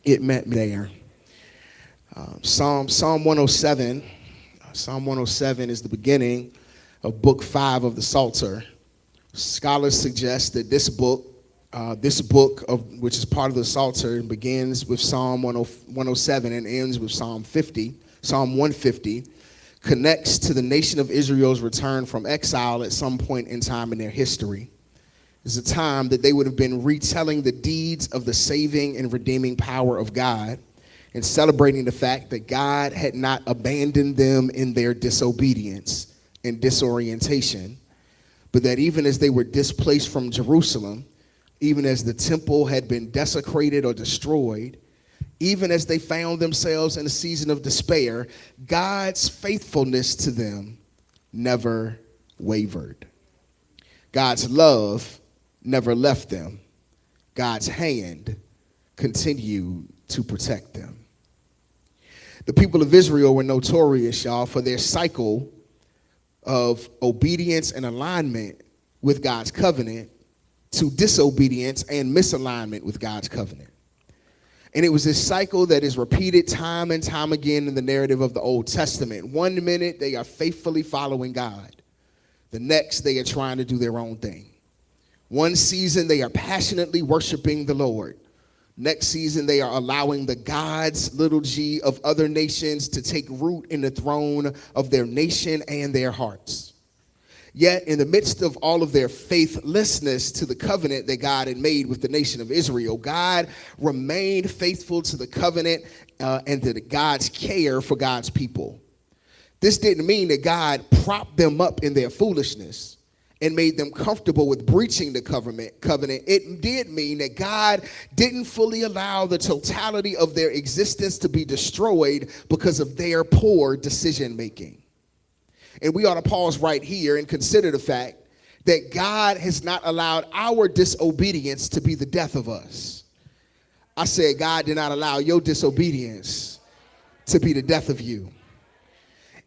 it met me there. Psalm 107. Psalm 107 is the beginning of book 5 of the Psalter. Scholars suggest that this book of which is part of the Psalter, begins with Psalm 107 and ends with Psalm 150, connects to the nation of Israel's return from exile at some point in time in their history. It's a time that they would have been retelling the deeds of the saving and redeeming power of God and celebrating the fact that God had not abandoned them in their disobedience and disorientation, but that even as they were displaced from Jerusalem, even as the temple had been desecrated or destroyed, even as they found themselves in a season of despair, God's faithfulness to them never wavered. God's love never left them. God's hand continued to protect them. The people of Israel were notorious, y'all, for their cycle of obedience and alignment with God's covenant to disobedience and misalignment with God's covenant. And it was this cycle that is repeated time and time again in the narrative of the Old Testament. One minute they are faithfully following God. The next they are trying to do their own thing. One season they are passionately worshiping the Lord. Next season they are allowing the gods, little g, of other nations to take root in the throne of their nation and their hearts. Yet in the midst of all of their faithlessness to the covenant that God had made with the nation of Israel, God remained faithful to the covenant and to God's care for God's people. This didn't mean that God propped them up in their foolishness and made them comfortable with breaching the covenant. It did mean that God didn't fully allow the totality of their existence to be destroyed because of their poor decision making. And we ought to pause right here and consider the fact that God has not allowed our disobedience to be the death of us. I said God did not allow your disobedience to be the death of you.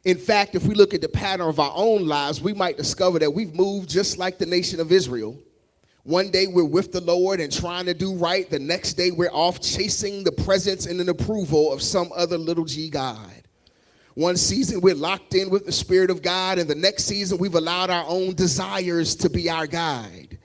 In fact, if we look at the pattern of our own lives, we might discover that we've moved just like the nation of Israel. One day we're with the Lord and trying to do right. The next day we're off chasing the presence and an approval of some other little g God. One season we're locked in with the Spirit of God, and the next season we've allowed our own desires to be our guide.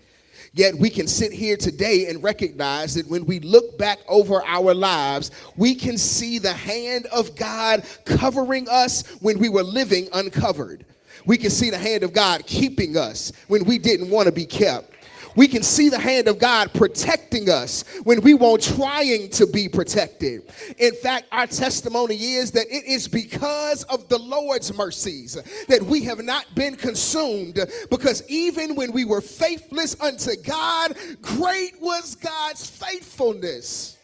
Yet we can sit here today and recognize that when we look back over our lives, we can see the hand of God covering us when we were living uncovered. We can see the hand of God keeping us when we didn't want to be kept. We can see the hand of God protecting us when we weren't trying to be protected. In fact, our testimony is that it is because of the Lord's mercies that we have not been consumed, because even when we were faithless unto God, great was God's faithfulness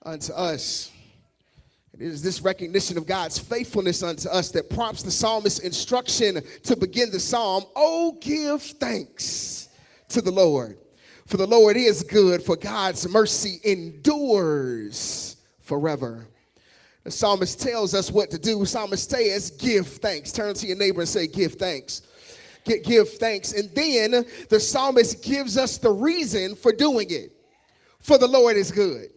unto us. It is this recognition of God's faithfulness unto us that prompts the psalmist's instruction to begin the psalm, "Oh, give thanks to the Lord, for the Lord is good, for God's mercy endures forever." The psalmist tells us what to do. The psalmist says, give thanks. Turn to your neighbor and say, give thanks. Give thanks. And then the psalmist gives us the reason for doing it. For the Lord is good,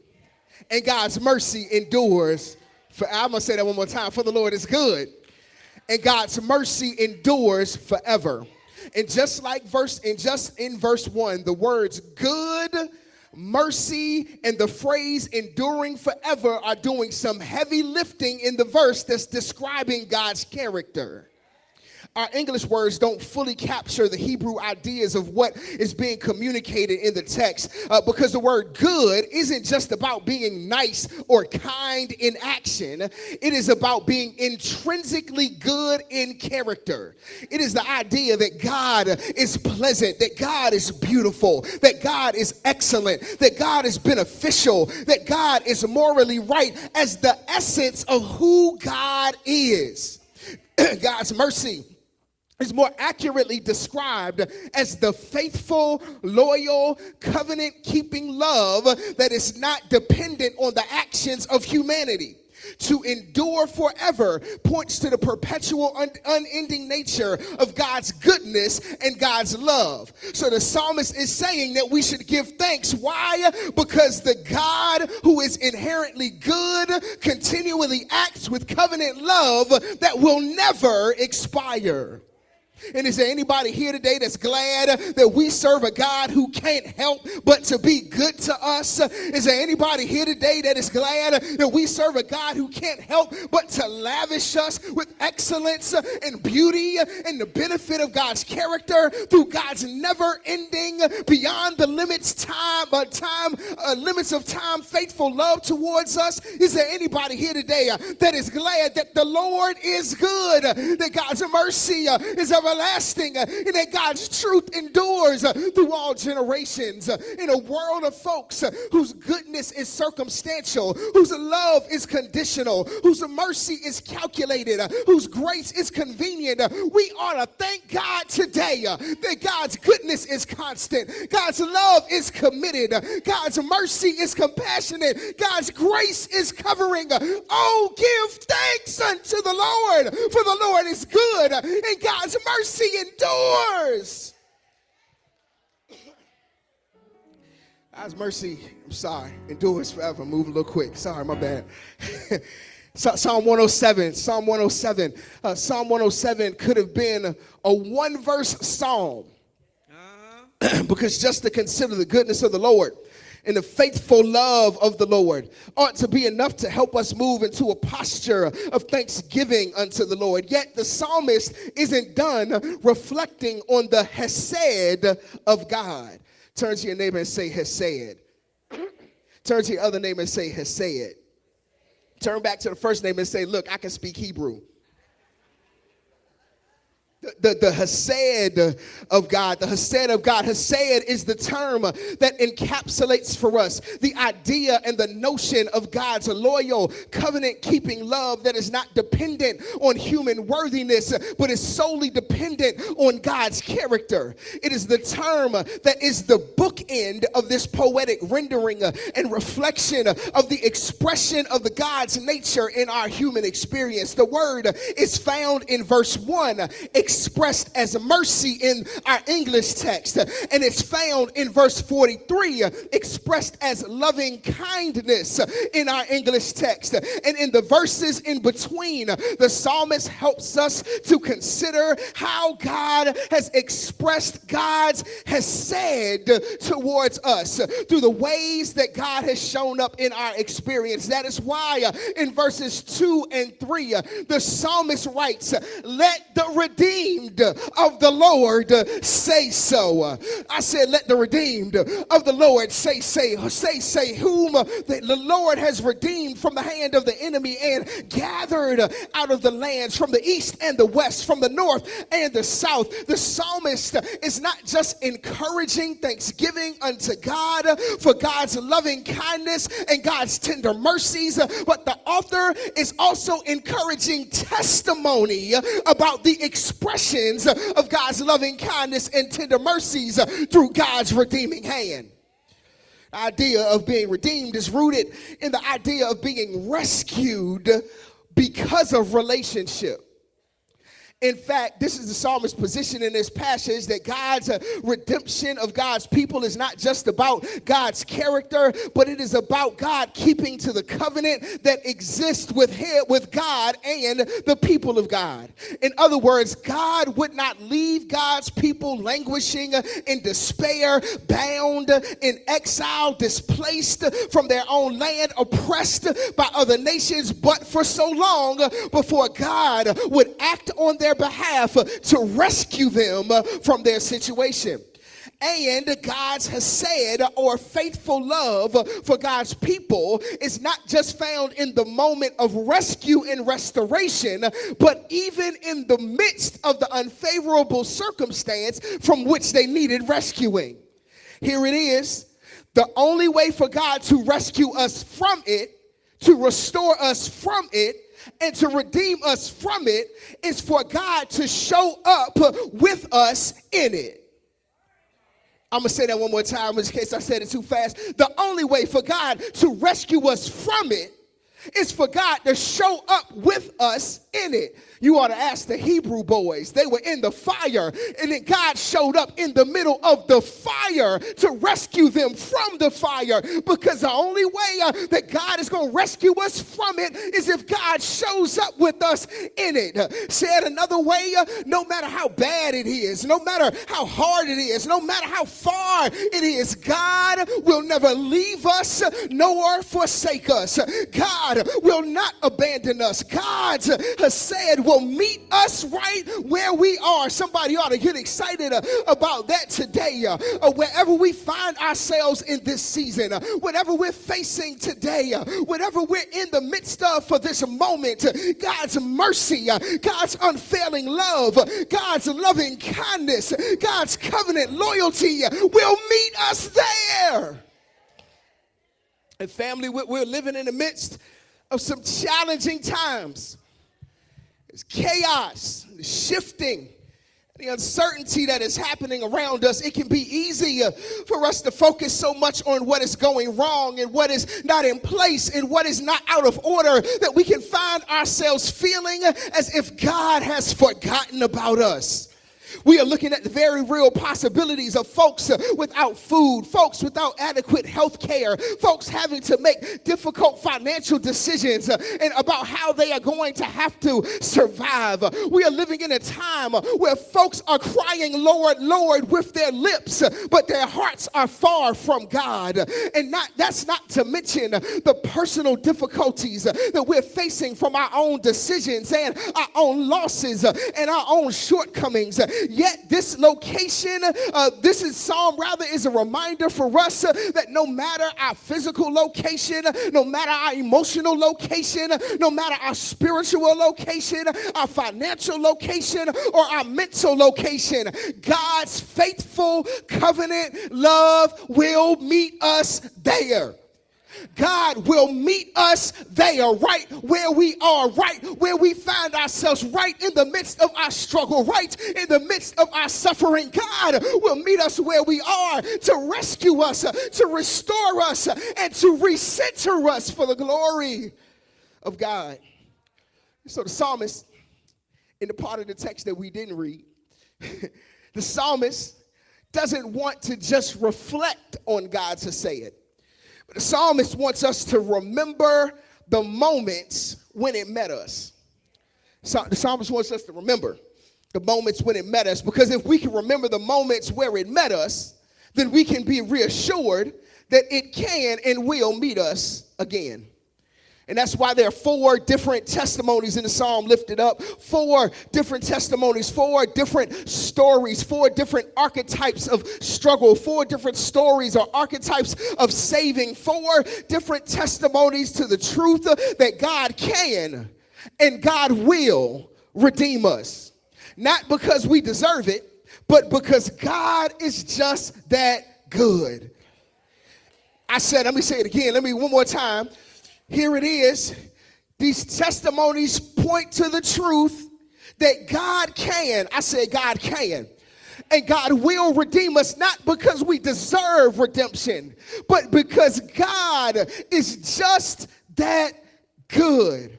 and God's mercy endures forever. I'm going to say that one more time. For the Lord is good, and God's mercy endures forever. And just in verse 1, the words good, mercy, and the phrase enduring forever are doing some heavy lifting in the verse that's describing God's character. Our English words don't fully capture the Hebrew ideas of what is being communicated in the text, because the word good isn't just about being nice or kind in action. It is about being intrinsically good in character. It is the idea that God is pleasant, that God is beautiful, that God is excellent, that God is beneficial, that God is morally right as the essence of who God is. God's mercy is more accurately described as the faithful, loyal, covenant-keeping love that is not dependent on the actions of humanity. To endure forever points to the perpetual, unending nature of God's goodness and God's love. So the psalmist is saying that we should give thanks. Why? Because the God who is inherently good continually acts with covenant love that will never expire. And is there anybody here today that's glad that we serve a God who can't help but to be good to us? Is there anybody here today that is glad that we serve a God who can't help but to lavish us with excellence and beauty and the benefit of God's character through God's never-ending, beyond the limits of time, faithful love towards us? Is there anybody here today that is glad that the Lord is good, that God's mercy is everlasting, and that God's truth endures through all generations? In a world of folks whose goodness is circumstantial, whose love is conditional, whose mercy is calculated, whose grace is convenient, we ought to thank God today that God's goodness is constant, God's love is committed, God's mercy is compassionate, God's grace is covering. Oh, give thanks unto the Lord, for the Lord is good, and God's mercy endures. God's mercy, I'm sorry, endures forever. Move a little quick. Sorry, my bad. Psalm 107. Psalm 107 could have been a one-verse psalm. Because just to consider the goodness of the Lord and the faithful love of the Lord ought to be enough to help us move into a posture of thanksgiving unto the Lord. Yet the psalmist isn't done reflecting on the hesed of God. Turn to your neighbor and say hesed. Turn to your other neighbor and say hesed. Turn back to the first neighbor and say, look, I can speak Hebrew. The hesed of God, the hesed of God. Hesed is the term that encapsulates for us the idea and the notion of God's loyal, covenant-keeping love that is not dependent on human worthiness, but is solely dependent on God's character. It is the term that is the bookend of this poetic rendering and reflection of the expression of the God's nature in our human experience. The word is found in verse 1, expressed as mercy in our English text, and it's found in verse 43, expressed as loving kindness in our English text. And in the verses in between, the psalmist helps us to consider how God has expressed God's hesed towards us through the ways that God has shown up in our experience. That is why in verses 2 and 3, the psalmist writes, let the redeemed of the Lord say so. I said, let the redeemed of the Lord say whom the Lord has redeemed from the hand of the enemy and gathered out of the lands from the east and the west, from the north and the south. The psalmist is not just encouraging thanksgiving unto God for God's loving kindness and God's tender mercies, but the author is also encouraging testimony about the expressions of God's loving kindness and tender mercies through God's redeeming hand. The idea of being redeemed is rooted in the idea of being rescued because of relationship. In fact, this is the psalmist's position in this passage, that God's redemption of God's people is not just about God's character, but it is about God keeping to the covenant that exists with God and the people of God. In other words, God would not leave God's people languishing in despair, bound in exile, displaced from their own land, oppressed by other nations, but for so long before God would act on their behalf to rescue them from their situation. And God's hesed, or faithful love for God's people, is not just found in the moment of rescue and restoration, but even in the midst of the unfavorable circumstance from which they needed rescuing. Here it is. The only way for God to rescue us from it, to restore us from it, and to redeem us from it is for God to show up with us in it. I'm going to say that one more time in case I said it too fast. The only way for God to rescue us from it It's for God to show up with us in it. You ought to ask the Hebrew boys. They were in the fire, and then God showed up in the middle of the fire to rescue them from the fire, because the only way that God is going to rescue us from it is if God shows up with us in it. Said another way, no matter how bad it is, no matter how hard it is, no matter how far it is, God will never leave us nor forsake us. God will not abandon us. God has said will meet us right where we are. Somebody ought to get excited about that today. Wherever we find ourselves in this season, whatever we're facing today, whatever we're in the midst of for this moment, God's mercy, God's unfailing love, God's loving kindness, God's covenant loyalty will meet us there. And family, we're living in the midst of some challenging times. It's chaos, the shifting, the uncertainty that is happening around us. It can be easy for us to focus so much on what is going wrong and what is not in place and what is not out of order that we can find ourselves feeling as if God has forgotten about us. We are looking at the very real possibilities of folks without food, folks without adequate health care, folks having to make difficult financial decisions and about how they are going to have to survive. We are living in a time where folks are crying, Lord, Lord, with their lips, but their hearts are far from God. And that's not to mention the personal difficulties that we're facing from our own decisions and our own losses and our own shortcomings. Yet this location, Psalm is a reminder for us that no matter our physical location, no matter our emotional location, no matter our spiritual location, our financial location, or our mental location, God's faithful covenant love will meet us there. God will meet us there, right where we are, right where we find ourselves, right in the midst of our struggle, right in the midst of our suffering. God will meet us where we are to rescue us, to restore us, and to recenter us for the glory of God. So the psalmist, in the part of the text that we didn't read, the psalmist doesn't want to just reflect on God's Hesed. The psalmist wants us to remember the moments when it met us. So the psalmist wants us to remember the moments when it met us, because if we can remember the moments where it met us, then we can be reassured that it can and will meet us again. And that's why there are 4 different testimonies in the psalm lifted up, 4 different testimonies, 4 different stories, 4 different archetypes of struggle, 4 different stories or archetypes of saving, 4 different testimonies to the truth that God can and God will redeem us. Not because we deserve it, but because God is just that good. Let me say it again. One more time. Here it is. These testimonies point to the truth that God can. I said God can. And God will redeem us, not because we deserve redemption, but because God is just that good.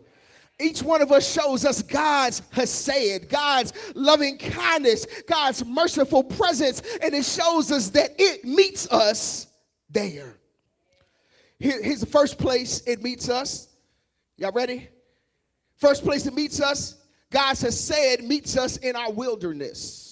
Each one of us shows us God's Hesed, God's loving kindness, God's merciful presence, and it shows us that it meets us there. Here's the first place it meets us. Y'all ready? First place it meets us, God has said, meets us in our wilderness.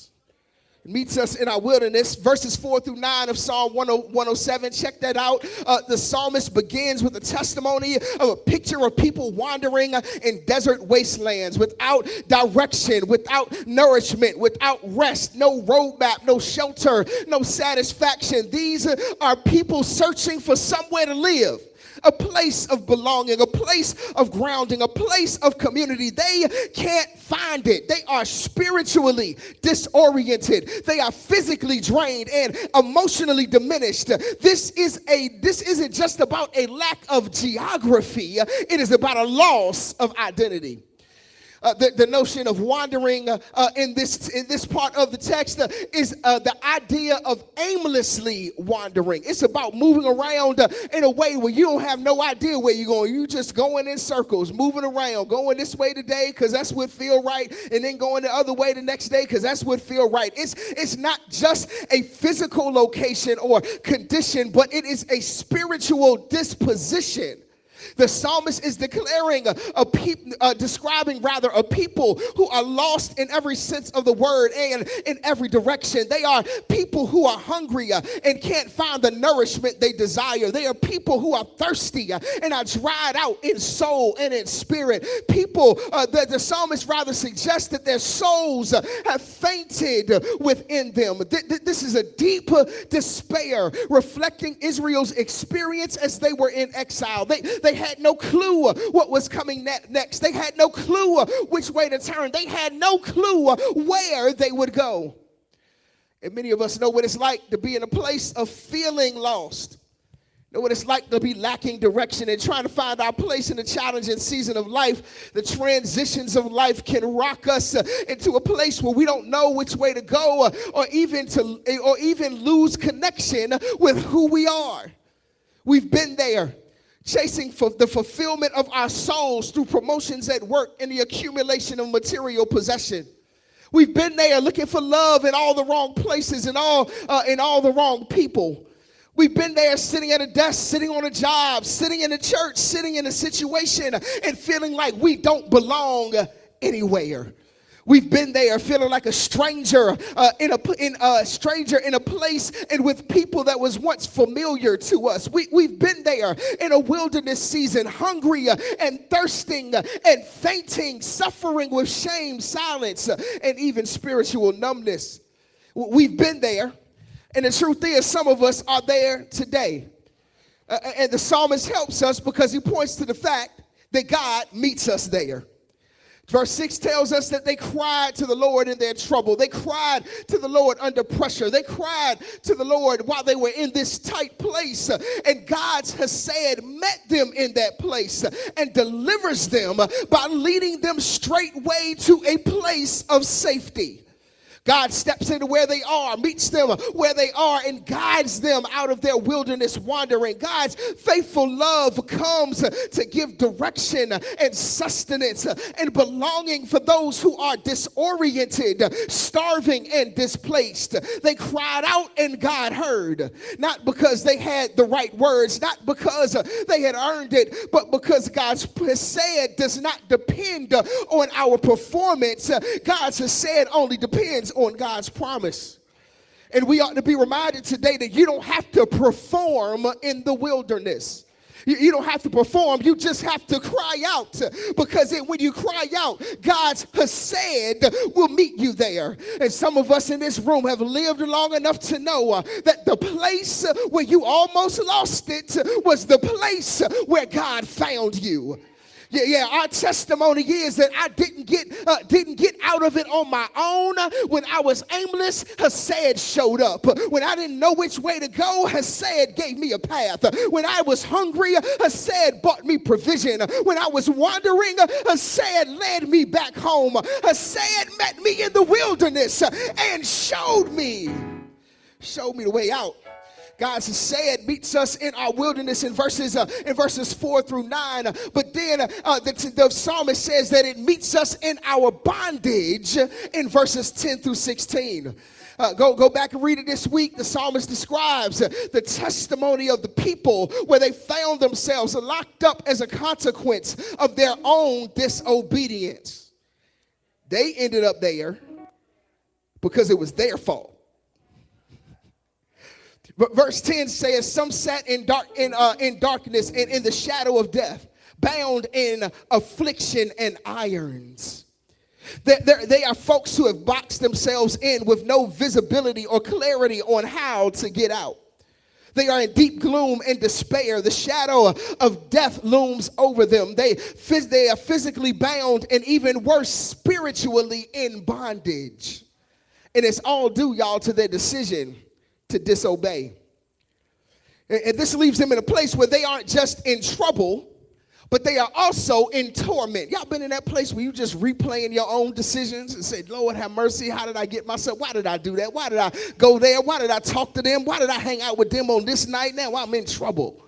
It meets us in our wilderness. Verses 4 through 9 of Psalm 107. Check that out. The psalmist begins with a testimony of a picture of people wandering in desert wastelands without direction, without nourishment, without rest, no roadmap, no shelter, no satisfaction. These are people searching for somewhere to live. A place of belonging, a place of grounding, a place of community. They can't find it. They are spiritually disoriented. They are physically drained and emotionally diminished. This isn't just about a lack of geography. It is about a loss of identity. The notion of wandering in this part of the text is the idea of aimlessly wandering. It's about moving around in a way where you don't have no idea where you're going. You just going in circles, moving around, going this way today because that's what feel right, and then going the other way the next day because that's what feel right. It's not just a physical location or condition, but it is a spiritual disposition. The psalmist is describing a people who are lost in every sense of the word and in every direction. They are people who are hungry and can't find the nourishment they desire. They are people who are thirsty and are dried out in soul and in spirit. People that the psalmist rather suggests that their souls have fainted within them. This is a deep despair reflecting Israel's experience as they were in exile. They had no clue what was coming next. They had no clue which way to turn. They had no clue where they would go. And many of us know what it's like to be in a place of feeling lost. Know what it's like to be lacking direction and trying to find our place in the challenging season of life. The transitions of life can rock us into a place where we don't know which way to go or even lose connection with who we are. We've been there, chasing for the fulfillment of our souls through promotions at work and the accumulation of material possession. We've been there looking for love in all the wrong places and all the wrong people. We've been there sitting at a desk, sitting on a job, sitting in a church, sitting in a situation and feeling like we don't belong anywhere. We've been there feeling like a stranger in a place and with people that was once familiar to us. We've been there in a wilderness season, hungry and thirsting and fainting, suffering with shame, silence, and even spiritual numbness. We've been there, and the truth is some of us are there today. And the psalmist helps us because he points to the fact that God meets us there. Verse 6 tells us that they cried to the Lord in their trouble. They cried to the Lord under pressure. They cried to the Lord while they were in this tight place. And God's Hesed met them in that place and delivers them by leading them straightway to a place of safety. God steps into where they are, meets them where they are, and guides them out of their wilderness wandering. God's faithful love comes to give direction and sustenance and belonging for those who are disoriented, starving, and displaced. They cried out and God heard, not because they had the right words, not because they had earned it, but because God's Hesed does not depend on our performance. God's Hesed only depends on God's promise. And we ought to be reminded today that you don't have to perform in the wilderness. You don't have to perform, you just have to cry out, because when you cry out, God's Hesed will meet you there. And some of us in this room have lived long enough to know that the place where you almost lost it was the place where God found you. Yeah, our testimony is that I didn't get out of it on my own. When I was aimless, Hesed showed up. When I didn't know which way to go, Hesed gave me a path. When I was hungry, Hesed bought me provision. When I was wandering, Hesed led me back home. Hesed met me in the wilderness and showed me the way out. God Hesed meets us in our wilderness in verses 4 through 9. But then the psalmist says that it meets us in our bondage in verses 10 through 16. Go back and read it this week. The psalmist describes the testimony of the people where they found themselves locked up as a consequence of their own disobedience. They ended up there because it was their fault. But verse 10 says, some sat in darkness and in the shadow of death, bound in affliction and irons. They are folks who have boxed themselves in with no visibility or clarity on how to get out. They are in deep gloom and despair. The shadow of death looms over them. They are physically bound and even worse, spiritually in bondage. And it's all due, y'all, to their decision to disobey. And this leaves them in a place where they aren't just in trouble, but they are also in torment. Y'all been in that place where you just replaying your own decisions and say, Lord, have mercy. How did I get myself? Why did I do that? Why did I go there? Why did I talk to them? Why did I hang out with them on this night? Now I'm in trouble.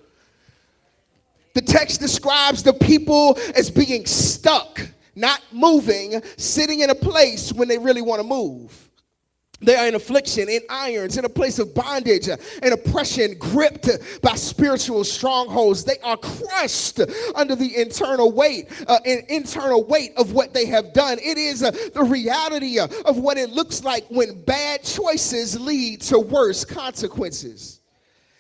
The text describes the people as being stuck, not moving, sitting in a place when they really want to move. They are in affliction, in irons, in a place of bondage and oppression, gripped by spiritual strongholds. They are crushed under the internal weight of what they have done. It is the reality of what it looks like when bad choices lead to worse consequences.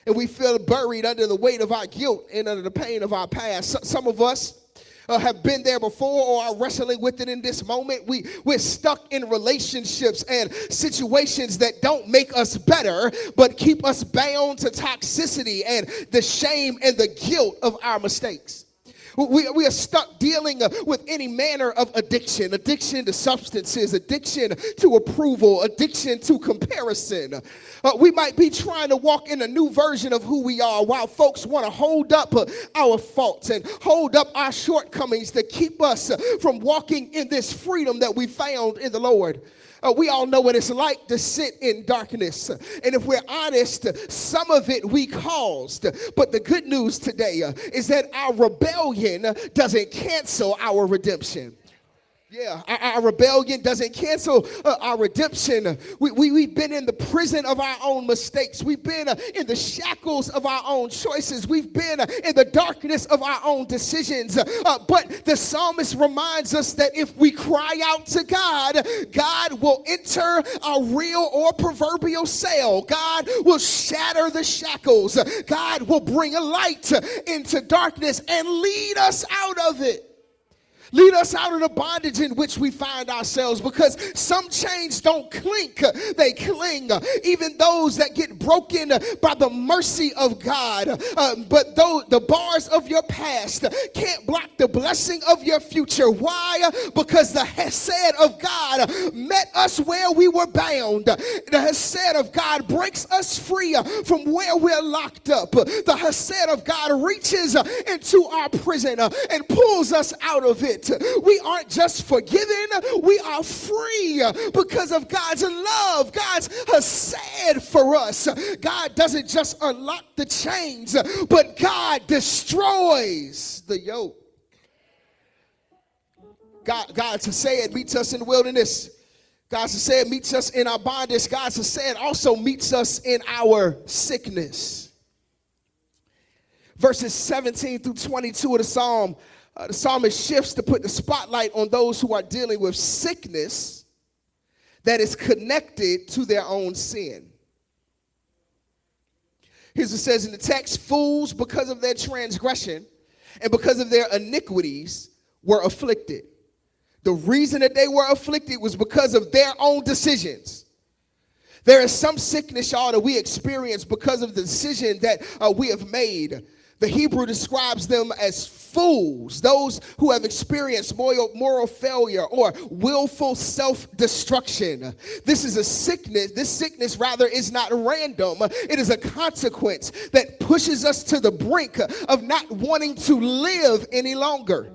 And we feel buried under the weight of our guilt and under the pain of our past. Some of us have been there before or are wrestling with it in this moment. We're stuck in relationships and situations that don't make us better, but keep us bound to toxicity and the shame and the guilt of our mistakes. We are stuck dealing with any manner of addiction to substances, addiction to approval, addiction to comparison. We might be trying to walk in a new version of who we are while folks want to hold up our faults and hold up our shortcomings to keep us from walking in this freedom that we found in the Lord. We all know what it's like to sit in darkness. And if we're honest, some of it we caused. But the good news today is that our rebellion doesn't cancel our redemption. Yeah, our rebellion doesn't cancel our redemption. We've been in the prison of our own mistakes. We've been in the shackles of our own choices. We've been in the darkness of our own decisions. But the psalmist reminds us that if we cry out to God, God will enter our real or proverbial cell. God will shatter the shackles. God will bring a light into darkness and lead us out of it. Lead us out of the bondage in which we find ourselves, because some chains don't clink, they cling. Even those that get broken by the mercy of God. But though the bars of your past can't block the blessing of your future. Why? Because the hesed of God met us where we were bound. The hesed of God breaks us free from where we're locked up. The hesed of God reaches into our prison and pulls us out of it. We aren't just forgiven, we are free because of God's love. God's hesed for us. God doesn't just unlock the chains, but God destroys the yoke. God's hesed meets us in the wilderness. God's hesed meets us in our bondage. God's hesed also meets us in our sickness. Verses 17 through 22 of the psalm. The psalmist shifts to put the spotlight on those who are dealing with sickness that is connected to their own sin. Here's what it says in the text: fools, because of their transgression and because of their iniquities, were afflicted. The reason that they were afflicted was because of their own decisions. There is some sickness, y'all, that we experience because of the decision that we have made. The Hebrew describes them as fools, those who have experienced moral failure or willful self-destruction. This is a sickness. This sickness, rather, is not random. It is a consequence that pushes us to the brink of not wanting to live any longer.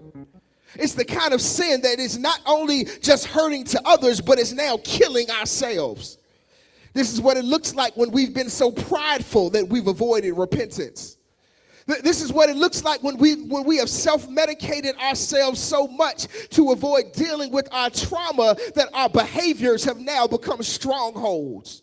It's the kind of sin that is not only just hurting to others, but is now killing ourselves. This is what it looks like when we've been so prideful that we've avoided repentance. This is what it looks like when we have self-medicated ourselves so much to avoid dealing with our trauma that our behaviors have now become strongholds.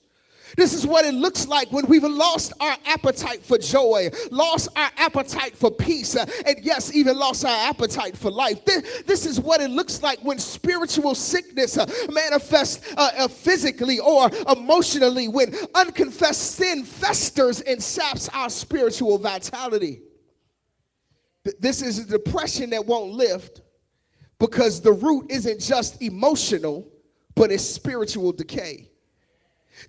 This is what it looks like when we've lost our appetite for joy, lost our appetite for peace, and yes, even lost our appetite for life. This is what it looks like when spiritual sickness manifests physically or emotionally, when unconfessed sin festers and saps our spiritual vitality. This is a depression that won't lift because the root isn't just emotional, but it's spiritual decay.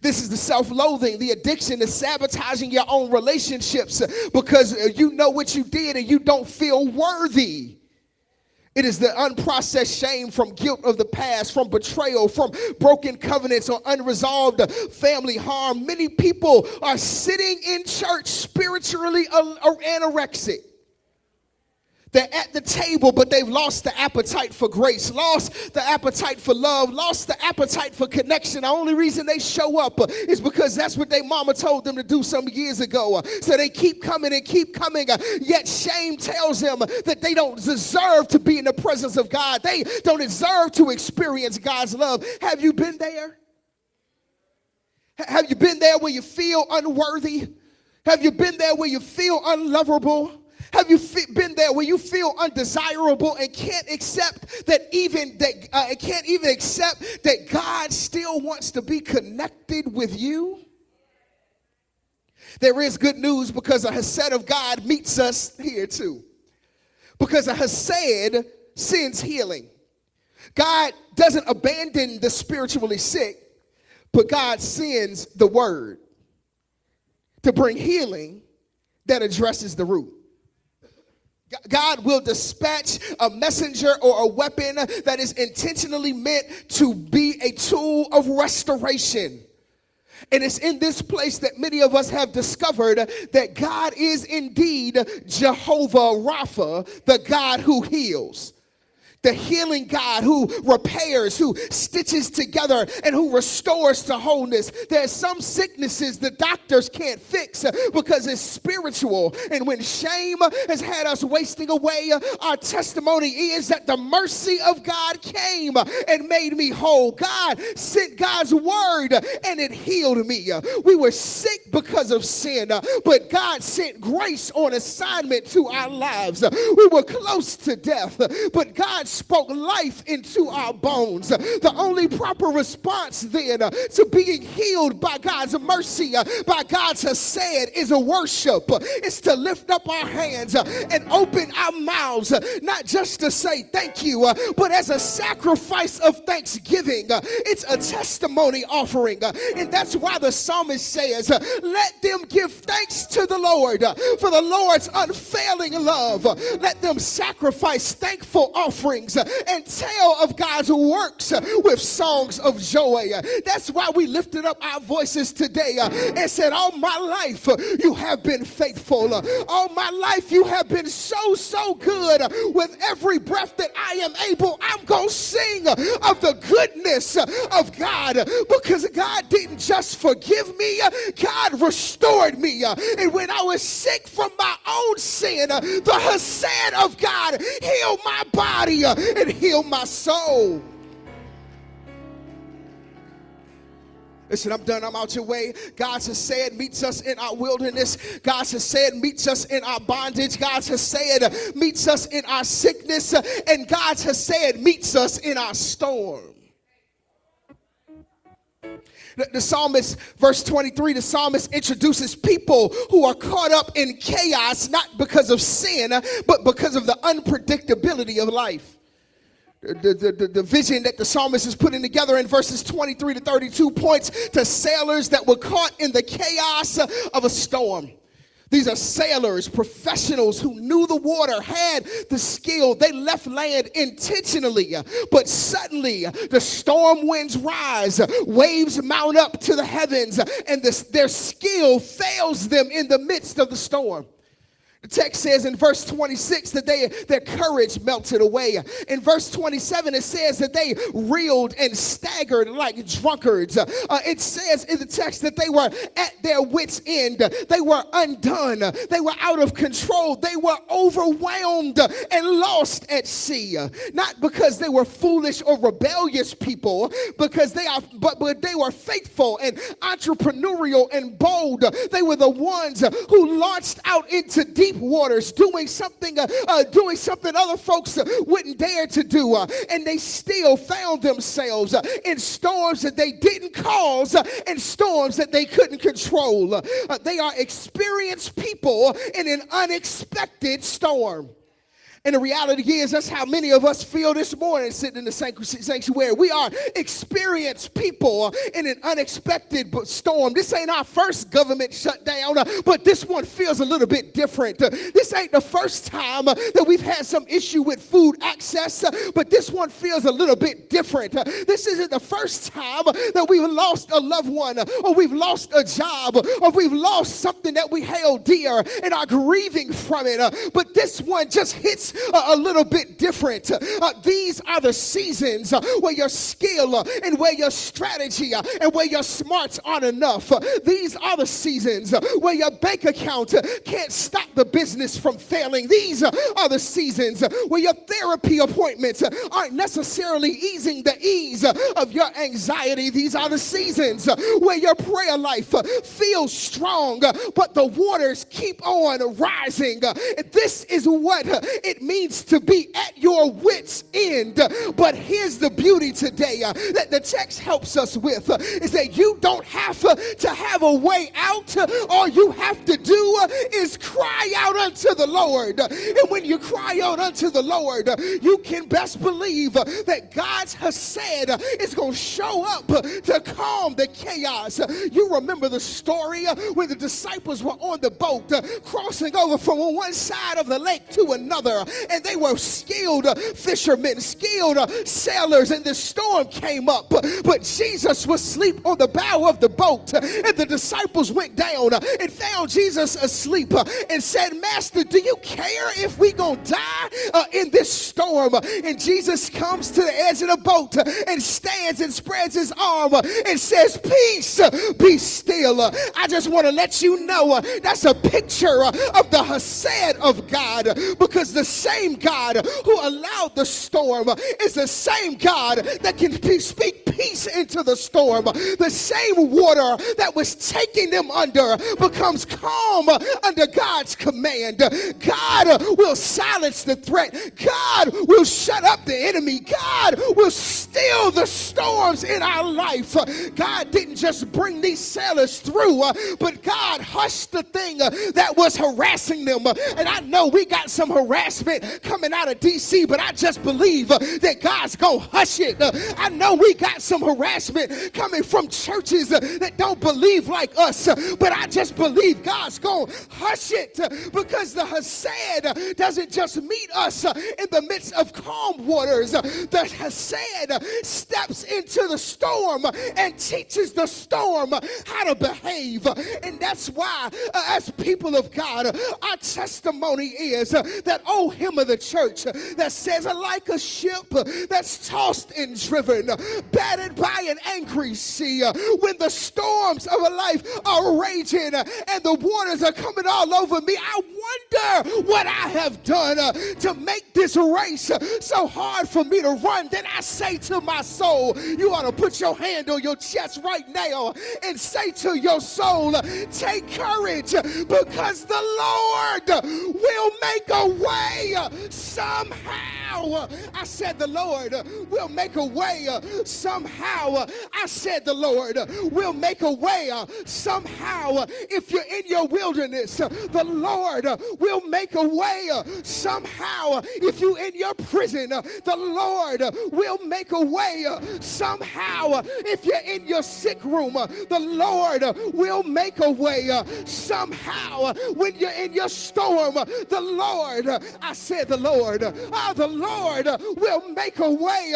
This is the self-loathing, the addiction to sabotaging your own relationships because you know what you did and you don't feel worthy. It is the unprocessed shame from guilt of the past, from betrayal, from broken covenants or unresolved family harm. Many people are sitting in church spiritually anorexic. They're at the table, but they've lost the appetite for grace, lost the appetite for love, lost the appetite for connection. The only reason they show up is because that's what their mama told them to do some years ago. So they keep coming and keep coming, yet shame tells them that they don't deserve to be in the presence of God. They don't deserve to experience God's love. Have you been there? Have you been there where you feel unworthy? Have you been there where you feel unlovable? Have you been there where you feel undesirable and can't accept that can't even accept that God still wants to be connected with you? There is good news, because a hesed of God meets us here too. Because a hesed sends healing. God doesn't abandon the spiritually sick, but God sends the word to bring healing that addresses the root. God will dispatch a messenger or a weapon that is intentionally meant to be a tool of restoration. And it's in this place that many of us have discovered that God is indeed Jehovah Rapha, the God who heals. The healing God who repairs, who stitches together, and who restores to wholeness. There's some sicknesses the doctors can't fix because it's spiritual. And when shame has had us wasting away, our testimony is that the mercy of God came and made me whole. God sent God's word and it healed me. We were sick because of sin, but God sent grace on assignment to our lives. We were close to death, but God spoke life into our bones. The only proper response then to being healed by God's mercy, by God's hesed, is a worship. It's to lift up our hands and open our mouths, not just to say thank you, but as a sacrifice of thanksgiving. It's a testimony offering. And that's why the psalmist says, let them give thanks to the Lord for the Lord's unfailing love. Let them sacrifice thankful offerings and tell of God's works with songs of joy. That's why we lifted up our voices today and said, all my life you have been faithful. All my life you have been so, so good. With every breath that I am able, I'm going to sing of the goodness of God, because God didn't just forgive me, God restored me. And when I was sick from my own sin, the hesed of God healed my body and healed my soul. Listen, I'm done. I'm out your way. God's hesed meets us in our wilderness. God's hesed meets us in our bondage. God's hesed meets us in our sickness. And God's hesed meets us in our storm. The psalmist, verse 23, the psalmist introduces people who are caught up in chaos, not because of sin, but because of the unpredictability of life. The vision that the psalmist is putting together in verses 23 to 32 points to sailors that were caught in the chaos of a storm. These are sailors, professionals who knew the water, had the skill. They left land intentionally, but suddenly the storm winds rise, waves mount up to the heavens, and their skill fails them in the midst of the storm. The text says in verse 26 that their courage melted away. In verse 27, it says that they reeled and staggered like drunkards. It says in the text that they were at their wits' end. They were undone. They were out of control. They were overwhelmed and lost at sea. Not because they were foolish or rebellious people, but they were faithful and entrepreneurial and bold. They were the ones who launched out into deep waters, doing something other folks wouldn't dare to do, and they still found themselves in storms that they didn't cause and storms that they couldn't control. They are experienced people in an unexpected storm. And the reality is, that's how many of us feel this morning sitting in the sanctuary. We are experienced people in an unexpected storm. This ain't our first government shutdown, but this one feels a little bit different. This ain't the first time that we've had some issue with food access, but this one feels a little bit different. This isn't the first time that we've lost a loved one, or we've lost a job, or we've lost something that we held dear and are grieving from it. But this one just hits a little bit different. These are the seasons where your skill and where your strategy and where your smarts aren't enough. These are the seasons where your bank account can't stop the business from failing. These are the seasons where your therapy appointments aren't necessarily easing the ease of your anxiety. These are the seasons where your prayer life feels strong, but the waters keep on rising. This is what it means to be at your wit's end. But here's the beauty today that the text helps us with is that you don't have to have a way out. All you have to do is cry out unto the Lord. And when you cry out unto the Lord, you can best believe that God has said is going to show up to calm the chaos. You remember the story when the disciples were on the boat crossing over from one side of the lake to another, and they were skilled fishermen, skilled sailors, and the storm came up, but Jesus was asleep on the bow of the boat, and the disciples went down and found Jesus asleep and said, Master, do you care if we gonna die in this storm? And Jesus comes to the edge of the boat and stands and spreads his arm and says, peace, be still. I just want to let you know that's a picture of the Hesed of God, because the same God who allowed the storm is the same God that can speak peace into the storm. The same water that was taking them under becomes calm under God's command. God will silence the threat. God will shut up the enemy. God will still the storms in our life. God didn't just bring these sailors through, but God hushed the thing that was harassing them. And I know we got some harassment coming out of DC, but I just believe that God's gonna hush it. I know we got some harassment coming from churches that don't believe like us, but I just believe God's gonna hush it, because the Hesed doesn't just meet us in the midst of calm waters. The Hesed steps into the storm and teaches the storm how to behave. And that's why as people of God, our testimony is that old hymn of the church that says, like a ship that's tossed and driven, battered by an angry sea, when the storms of a life are raging and the waters are coming all over me, I wonder what I have done to make this race so hard for me to run. Then I say to my soul, you ought to put your hand on your chest right now and say to your soul, take courage, because the Lord will make a way somehow. I said the Lord will make a way somehow. I said the Lord will make a way somehow. If you're in your wilderness, the Lord will make a way somehow. If you're in your prison, the Lord will make a way somehow. If you're in your sick room, the Lord will make a way somehow. When you're in your storm, the Lord, I said the Lord will make a way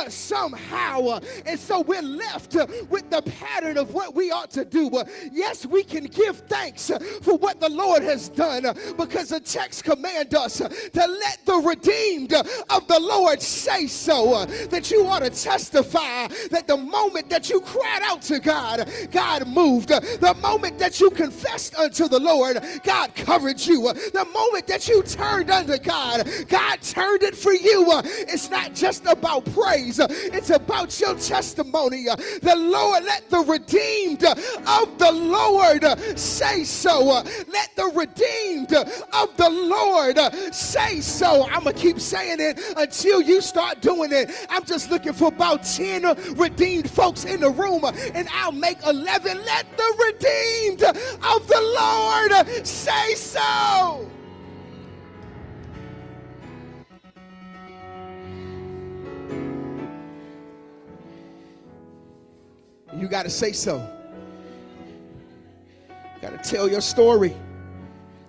somehow. And so we're left with the pattern of what we ought to do. Yes, we can give thanks for what the Lord has done, because the text commands us to let the redeemed of the Lord say so. That you ought to testify that the moment that you cried out to God, God moved. The moment that you confessed unto the Lord, God covered you. The moment that you turned unto God, God turned it for you. It's not just about praise, it's about your testimony. The Lord, let the redeemed of the Lord say so. Let the redeemed of the Lord say so. I'm going to keep saying it until you start doing it. I'm just looking for about 10 redeemed folks in the room, and I'll make 11. Let the redeemed of the Lord say so. You got to say so. You got to tell your story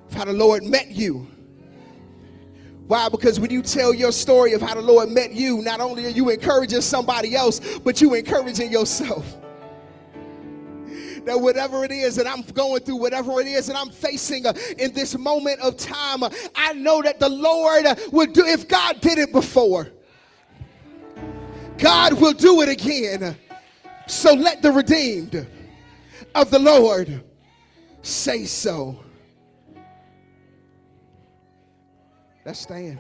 of how the Lord met you. Why? Because when you tell your story of how the Lord met you, not only are you encouraging somebody else, but you encouraging yourself. that whatever it is that I'm going through, whatever it is that I'm facing in this moment of time, I know that the Lord will do. If God did it before, God will do it again. So let the redeemed of the Lord say so. Let's stand.